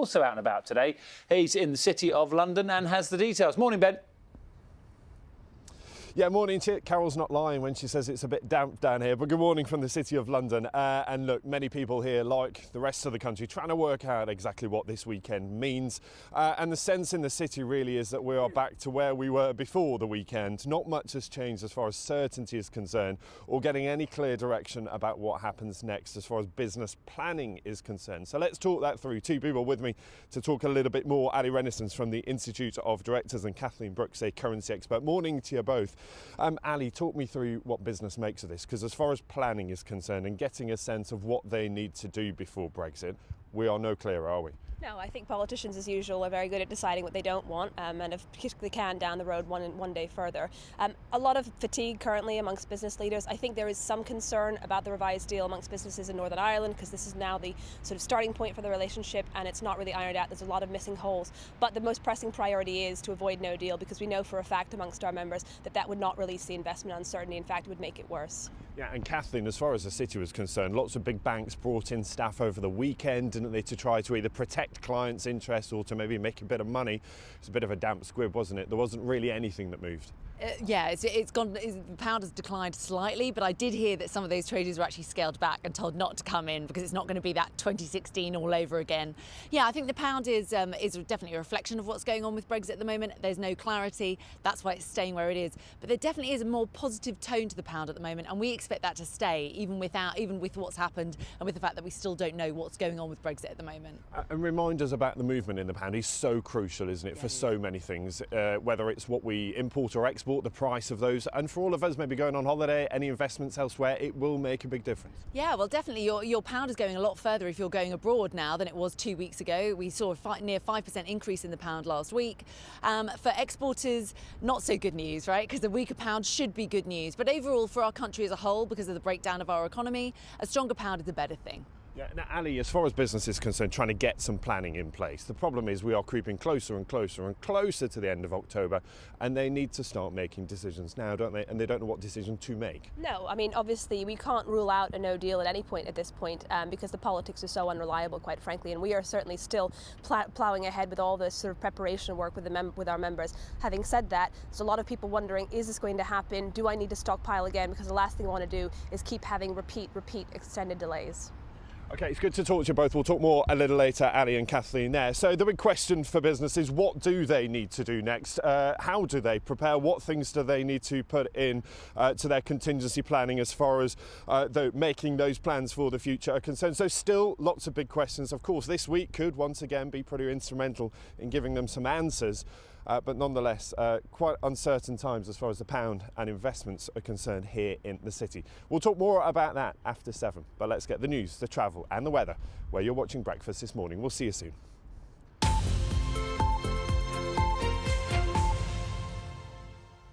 also out and about today. He's in the City of London and has the details. Morning, Ben. Yeah, morning, Chit. Carol's not lying when she says it's a bit damp down here, but good morning from the City of London. And look, many people here, like the rest of the country, trying to work out exactly what this weekend means. And the sense in the city really is that we are back to where we were before the weekend. Not much has changed as far as certainty is concerned, or getting any clear direction about what happens next as far as business planning is concerned. So let's talk that through. Two people with me to talk a little bit more. Allie Renaissance from the Institute of Directors and Kathleen Brooks, a currency expert. Morning to you both. Allie, talk me through what business makes of this, because as far as planning is concerned and getting a sense of what they need to do before Brexit, we are no clearer, are we? No, I think politicians, as usual, are very good at deciding what they don't want, and if particularly can down the road one day further. A lot of fatigue currently amongst business leaders. I think there is some concern about the revised deal amongst businesses in Northern Ireland, because this is now the sort of starting point for the relationship, and it's not really ironed out. There's a lot of missing holes. But the most pressing priority is to avoid no deal, because we know for a fact amongst our members that that would not release the investment uncertainty. In fact, it would make it worse. Yeah, and Kathleen, as far as the city was concerned, lots of big banks brought in staff over the weekend, didn't they, to try to either protect clients' interests or to maybe make a bit of money. It's a bit of a damp squib, wasn't it? There wasn't really anything that moved. Yeah, it's gone. The pound has declined slightly, but I did hear that some of those traders were actually scaled back and told not to come in because it's not going to be that 2016 all over again. Yeah, I think the pound is definitely a reflection of what's going on with Brexit at the moment. There's no clarity. That's why it's staying where it is. But there definitely is a more positive tone to the pound at the moment, and we expect that to stay even with what's happened and with the fact that we still don't know what's going on with Brexit at the moment. And remind us about the movement in the pound. It's so crucial, isn't it, for so many things, whether it's what we import or export, the price of those, and for all of us maybe going on holiday, any investments elsewhere, it will make a big difference. Yeah, well, definitely your pound is going a lot further if you're going abroad now than it was 2 weeks ago. We saw a near 5% increase in the pound last week. For exporters, not so good news, right? Because the weaker pound should be good news. But overall, for our country as a whole, because of the breakdown of our economy, a stronger pound is a better thing. Yeah, now, Allie, as far as business is concerned, trying to get some planning in place. The problem is we are creeping closer and closer and closer to the end of October, and they need to start making decisions now, don't they? And they don't know what decision to make. No, I mean, obviously, we can't rule out a no deal at any point at this point because the politics are so unreliable, quite frankly, and we are certainly still ploughing ahead with all this sort of preparation work with our members. Having said that, there's a lot of people wondering, is this going to happen? Do I need to stockpile again? Because the last thing I want to do is keep having repeat extended delays. Okay, it's good to talk to you both. We'll talk more a little later, Allie and Kathleen there. So the big question for business is, what do they need to do next? How do they prepare? What things do they need to put in to their contingency planning as far as making those plans for the future are concerned? So still lots of big questions. Of course, this week could once again be pretty instrumental in giving them some answers. But nonetheless, quite uncertain times as far as the pound and investments are concerned here in the city. We'll talk more about that after 7, but let's get the news, the travel and the weather, where you're watching Breakfast this morning. We'll see you soon.